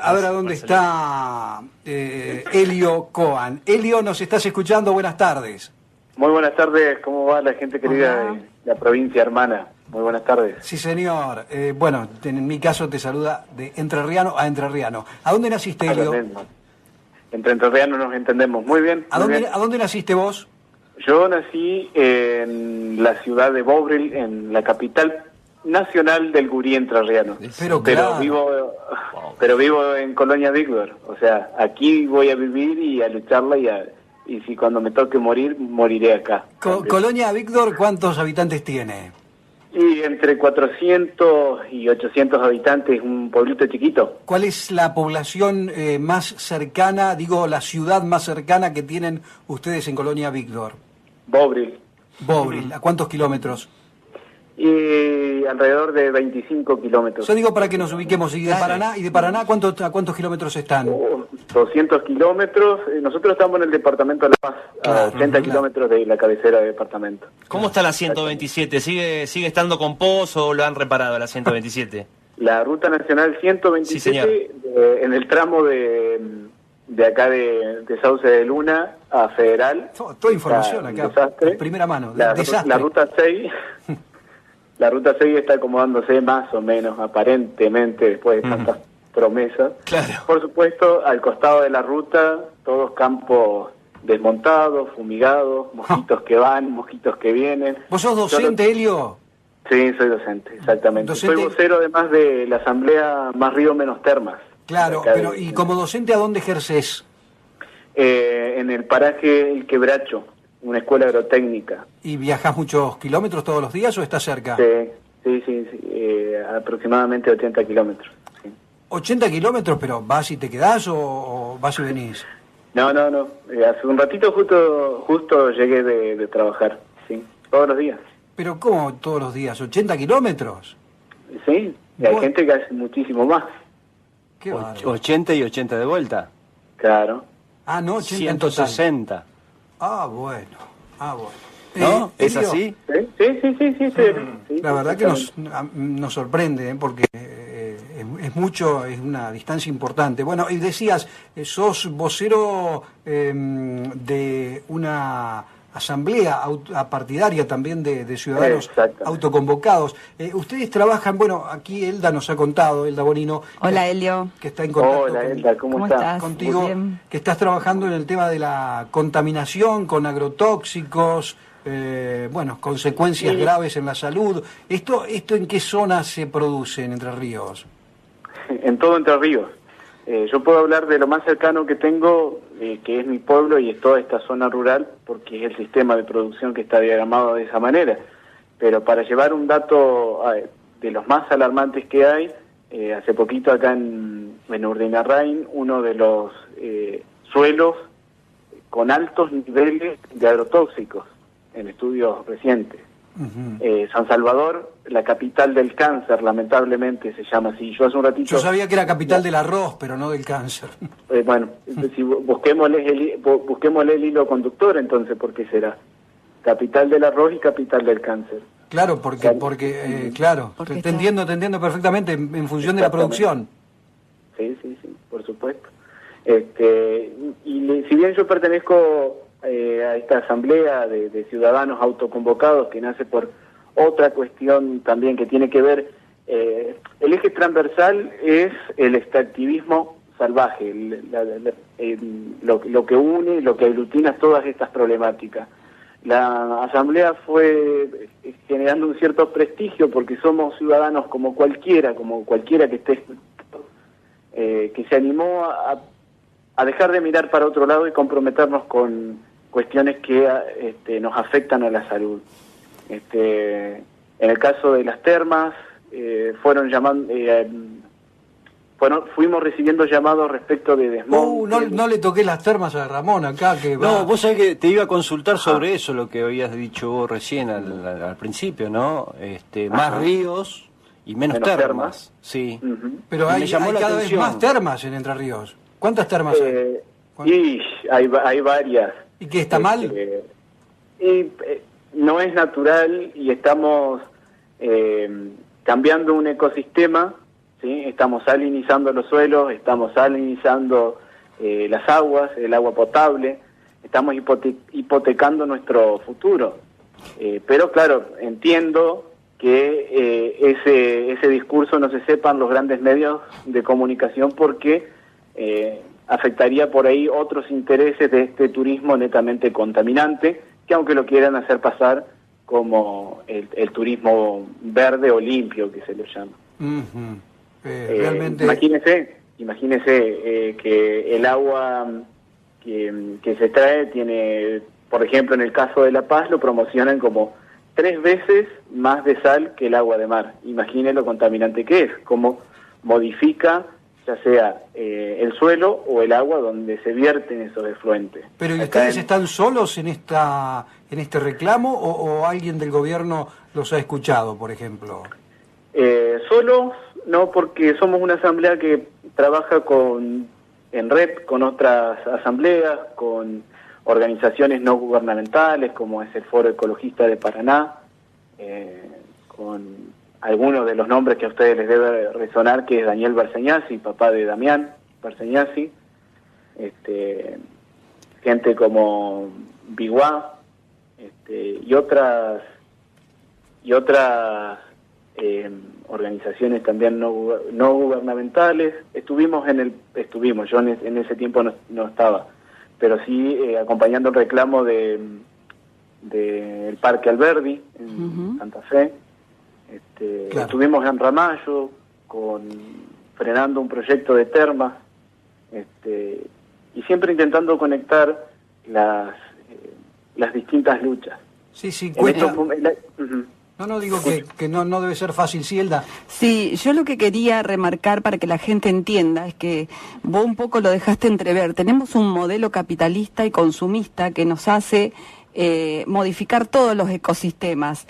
A ver a dónde está Elio Coan. Elio, ¿nos estás escuchando? Buenas tardes. Muy buenas tardes, ¿cómo va la gente querida de la provincia hermana? Muy buenas tardes. Sí, señor. Bueno, en mi caso te saluda de entrerriano a entrerriano. ¿A dónde naciste, Elio? Entre entrerrianos nos entendemos. Muy bien. ¿A dónde naciste vos? Yo nací en la ciudad de Bobril, en la capital nacional del Gurí entrerriano. Pero vivo en Colonia Víctor. O sea, aquí voy a vivir y a lucharla y si cuando me toque morir, moriré acá. Colonia Víctor, ¿cuántos habitantes tiene? Y entre 400 y 800 habitantes, un pueblito chiquito. ¿Cuál es la población más cercana, la ciudad más cercana que tienen ustedes en Colonia Víctor? Bobril. Bobril, ¿a cuántos kilómetros? Y alrededor de 25 kilómetros. Yo digo para que nos ubiquemos. ¿Y de Paraná, a cuántos kilómetros están? 200 kilómetros. Nosotros estamos en el departamento de La Paz, a 80 kilómetros de la cabecera del departamento. ¿Cómo está la 127? ¿Sigue estando con POS o lo han reparado a la 127? La ruta nacional 127, sí, en el tramo de acá de Sauce de Luna a Federal. Toda información acá, de primera mano. Desastre. La ruta 6... La ruta 6 está acomodándose más o menos, aparentemente, después de tantas promesas. Claro. Por supuesto, al costado de la ruta, todos campos desmontados, fumigados, mosquitos que van, mosquitos que vienen. ¿Vos sos docente, Elio? Sí, soy docente, exactamente. Soy vocero además de la asamblea Más Río Menos Termas. Claro, pero ¿y como docente a dónde ejercés? En el paraje El Quebracho, una escuela agrotécnica. ¿Y viajás muchos kilómetros todos los días o estás cerca? Sí, aproximadamente 80 kilómetros. Sí. 80 kilómetros, pero ¿vas y te quedás o vas y venís? No. Hace un ratito justo llegué de trabajar, sí, todos los días. ¿Pero cómo todos los días? ¿80 kilómetros? Sí, y hay gente que hace muchísimo más. Qué bárbaro. 80 y 80 de vuelta. Claro. Ah, no, 80 160. Ah, bueno. ¿No? ¿Es Elio, así? Sí. La verdad que nos sorprende, porque es una distancia importante. Bueno, y decías, sos vocero de una asamblea partidaria también de ciudadanos autoconvocados. Ustedes trabajan, aquí Elda nos ha contado, Elda Bonino. Hola, Elio. Que está en contacto. Hola, Elda, ¿cómo estás? Contigo, que estás trabajando en el tema de la contaminación con agrotóxicos, consecuencias graves en la salud. ¿Esto en qué zona se produce en Entre Ríos? En todo Entre Ríos. Yo puedo hablar de lo más cercano que tengo, que es mi pueblo y es toda esta zona rural, porque es el sistema de producción que está diagramado de esa manera. Pero para llevar un dato de los más alarmantes que hay, hace poquito acá en Urdinarrain, uno de los suelos con altos niveles de agrotóxicos en estudios recientes. San Salvador, la capital del cáncer, lamentablemente se llama así. Yo hace un ratito... Yo sabía que era capital del arroz, pero no del cáncer. Si busquémosle el hilo conductor, entonces, ¿por qué será? Capital del arroz y capital del cáncer. Claro, porque te entiendo perfectamente en función de la producción. Sí, por supuesto. Y si bien yo pertenezco a esta asamblea de ciudadanos autoconvocados que nace por otra cuestión también que tiene que ver, el eje transversal es el extractivismo salvaje, lo que une, lo que aglutina todas estas problemáticas. La asamblea fue generando un cierto prestigio porque somos ciudadanos como cualquiera que esté, que se animó a dejar de mirar para otro lado y comprometernos con cuestiones que nos afectan a la salud. En el caso de las termas, fuimos recibiendo llamados respecto de desmonte. No le toqué las termas a Ramón acá. No, vos sabés que te iba a consultar sobre eso, lo que habías dicho vos recién al principio, ¿no? Más ríos y menos termas. Sí. Pero hay cada vez más termas en Entre Ríos. ¿Cuántas termas hay? Y hay varias. ¿Y qué está mal? No es natural y estamos cambiando un ecosistema ¿sí? Estamos salinizando los suelos, estamos salinizando las aguas, el agua potable, estamos hipotecando nuestro futuro. Pero claro, entiendo que ese discurso no se sepa en los grandes medios de comunicación porque afectaría por ahí otros intereses de este turismo netamente contaminante, que aunque lo quieran hacer pasar como el turismo verde o limpio, que se le llama. Realmente... Imagínese que el agua que se trae tiene, por ejemplo, en el caso de La Paz, lo promocionan como 3 veces más de sal que el agua de mar. Imagine lo contaminante que es, cómo modifica ya sea el suelo o el agua donde se vierten esos efluentes. Pero ¿y ustedes están solos en este reclamo o alguien del gobierno los ha escuchado, por ejemplo? Solos no, porque somos una asamblea que trabaja en red con otras asambleas, con organizaciones no gubernamentales como es el Foro Ecologista de Paraná, con algunos de los nombres que a ustedes les debe resonar, que es Daniel Berseñasi, papá de Damián Berseñasi, gente como Biguá, y otras organizaciones también no gubernamentales. Yo en ese tiempo no estaba, pero sí acompañando el reclamo del Parque Alberdi en Santa Fe. Claro. Estuvimos en Ramallo frenando un proyecto de termas, y siempre intentando conectar las distintas luchas. Sí, cuesta. No, digo que no debe ser fácil, Cielda. Sí, yo lo que quería remarcar para que la gente entienda es que vos un poco lo dejaste entrever. Tenemos un modelo capitalista y consumista que nos hace modificar todos los ecosistemas.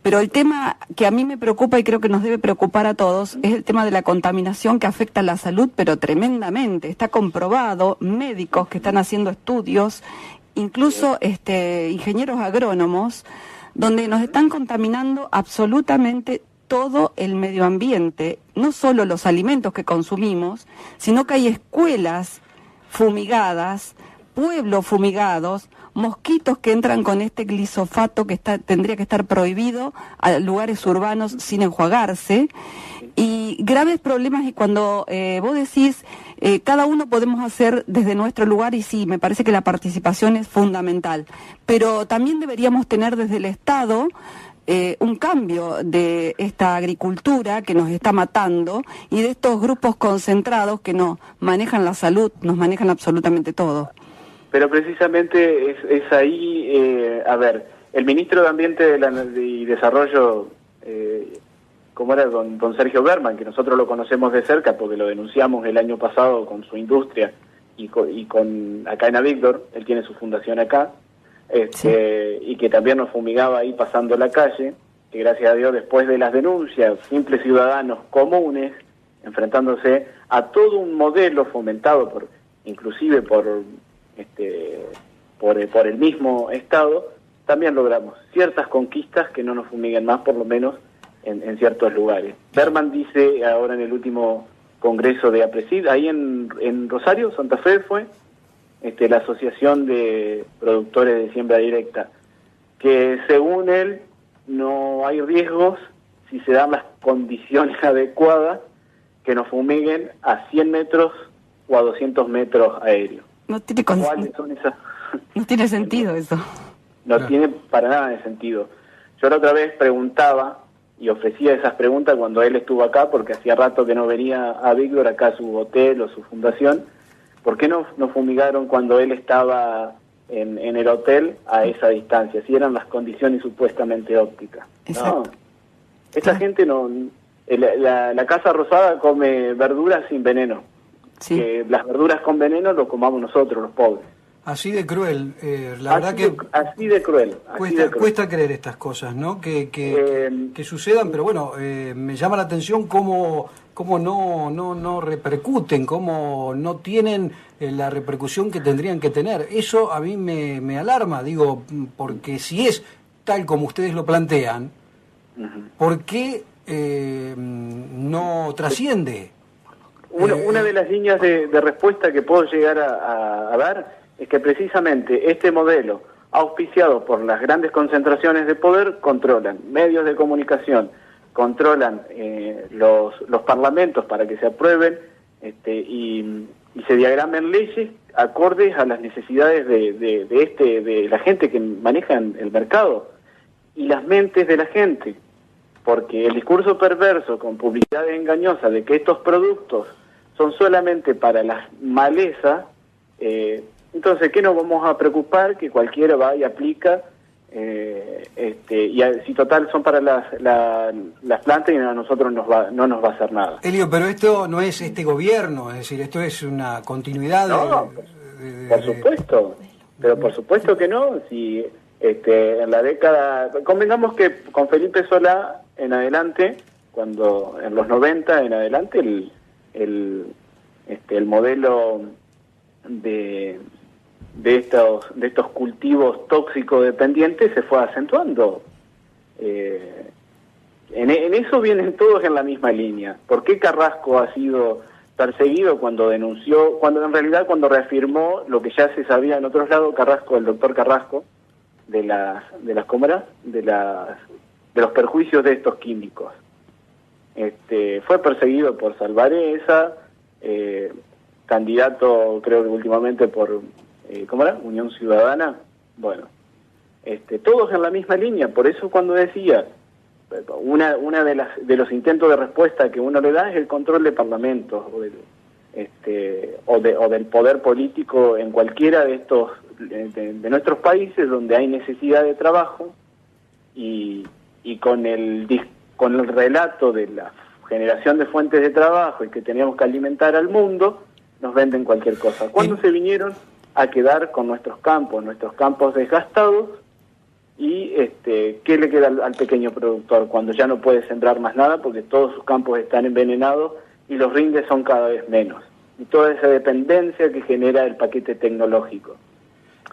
Pero el tema que a mí me preocupa y creo que nos debe preocupar a todos es el tema de la contaminación que afecta a la salud, pero tremendamente. Está comprobado, médicos que están haciendo estudios, incluso ingenieros agrónomos, donde nos están contaminando absolutamente todo el medio ambiente, no solo los alimentos que consumimos, sino que hay escuelas fumigadas, pueblos fumigados, mosquitos que entran con este glisofato que tendría que estar prohibido a lugares urbanos sin enjuagarse, y graves problemas. Y cuando vos decís, cada uno podemos hacer desde nuestro lugar, y sí, me parece que la participación es fundamental, pero también deberíamos tener desde el Estado un cambio de esta agricultura que nos está matando y de estos grupos concentrados que nos manejan la salud, nos manejan absolutamente todo. Pero precisamente es ahí, el ministro de Ambiente y Desarrollo, como era don Sergio Berman, que nosotros lo conocemos de cerca porque lo denunciamos el año pasado con su industria y con acá en Avigdor, él tiene su fundación acá, sí. Y que también nos fumigaba ahí pasando la calle, que gracias a Dios después de las denuncias, simples ciudadanos comunes, enfrentándose a todo un modelo fomentado inclusive por el mismo Estado, también logramos ciertas conquistas que no nos fumiguen más, por lo menos en ciertos lugares. Berman dice ahora en el último congreso de APRESID, ahí en Rosario, Santa Fe fue, la Asociación de Productores de Siembra Directa, que según él no hay riesgos si se dan las condiciones adecuadas que nos fumiguen a 100 metros o a 200 metros aéreos. No tiene sentido eso. No tiene para nada de sentido. Yo la otra vez preguntaba y ofrecía esas preguntas cuando él estuvo acá, porque hacía rato que no venía a Víctor, acá a su hotel o su fundación. ¿Por qué no fumigaron cuando él estaba en el hotel a esa distancia? Si eran las condiciones supuestamente ópticas. Exacto. No. Esta gente no... La Casa Rosada come verduras sin veneno. Sí. Que las verduras con veneno lo comamos nosotros, los pobres. Así de cruel, la verdad que... Así de cruel. Cuesta creer estas cosas, ¿no? Que sucedan, pero bueno, me llama la atención cómo no repercuten, cómo no tienen la repercusión que tendrían que tener. Eso a mí me alarma, digo, porque si es tal como ustedes lo plantean, ¿por qué no trasciende. Una de las líneas de respuesta que puedo llegar a dar es que precisamente este modelo, auspiciado por las grandes concentraciones de poder, controlan medios de comunicación, controlan los parlamentos para que se aprueben y se diagramen leyes acordes a las necesidades de la gente que maneja el mercado y las mentes de la gente, porque el discurso perverso con publicidad engañosa de que estos productos son solamente para las malezas, entonces ¿qué nos vamos a preocupar que cualquiera va y aplica si total son para las plantas y a nosotros no nos va a hacer nada? Elio, pero esto no es este gobierno, es decir, esto es una continuidad por supuesto, pero por supuesto que no. Si en la década, convengamos que con Felipe Solá en adelante, cuando en los 90 en adelante el modelo de estos cultivos tóxicos dependientes se fue acentuando. En eso vienen todos en la misma línea. ¿Por qué Carrasco ha sido perseguido cuando denunció, cuando reafirmó lo que ya se sabía en otros lados? Carrasco, el doctor Carrasco, de los perjuicios de estos químicos. Fue perseguido por Salvareza, candidato creo que últimamente por Unión Ciudadana. Bueno, todos en la misma línea. Por eso cuando decía una de los intentos de respuesta que uno le da es el control de parlamentos o del poder político en cualquiera de estos de nuestros países donde hay necesidad de trabajo y con el relato de la generación de fuentes de trabajo y que teníamos que alimentar al mundo, nos venden cualquier cosa. ¿Cuándo se vinieron a quedar con nuestros campos desgastados? Y ¿qué le queda al pequeño productor cuando ya no puede sembrar más nada porque todos sus campos están envenenados y los rindes son cada vez menos? Y toda esa dependencia que genera el paquete tecnológico.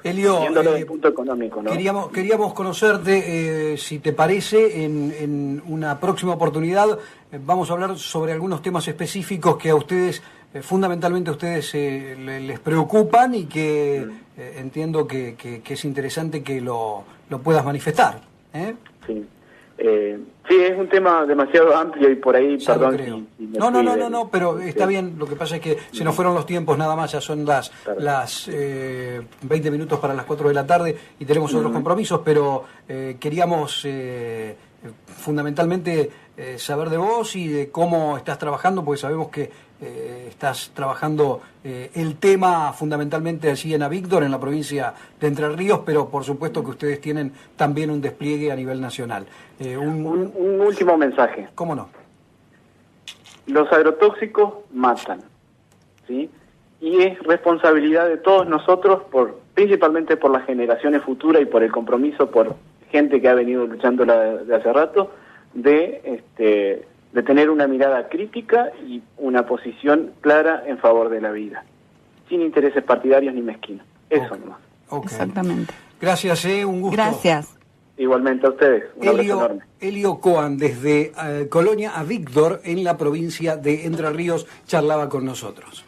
Elio, viéndolo desde el punto económico, ¿no? Queríamos conocerte, si te parece, en una próxima oportunidad. Vamos a hablar sobre algunos temas específicos que a ustedes, fundamentalmente a ustedes, les preocupan y que entiendo que es interesante que lo puedas manifestar. Sí. Sí, es un tema demasiado amplio y por ahí, ya perdón. Si no, pero está bien. Lo que pasa es que se nos fueron los tiempos nada más, ya son las 20 minutos para las 4 de la tarde y tenemos otros compromisos, pero queríamos fundamentalmente saber de vos y de cómo estás trabajando, porque sabemos que estás trabajando el tema fundamentalmente allí en Avictor, en la provincia de Entre Ríos, pero por supuesto que ustedes tienen también un despliegue a nivel nacional. Un último mensaje. ¿Cómo no? Los agrotóxicos matan, ¿sí? Y es responsabilidad de todos nosotros, principalmente por las generaciones futuras y por el compromiso por gente que ha venido luchando de hace rato, de tener una mirada crítica y una posición clara en favor de la vida, sin intereses partidarios ni mezquinos. Eso nomás. Okay. Exactamente. Gracias, un gusto. Gracias. Igualmente a ustedes. Un abrazo enorme. Elio Coan, desde Colonia Avictor, en la provincia de Entre Ríos, charlaba con nosotros.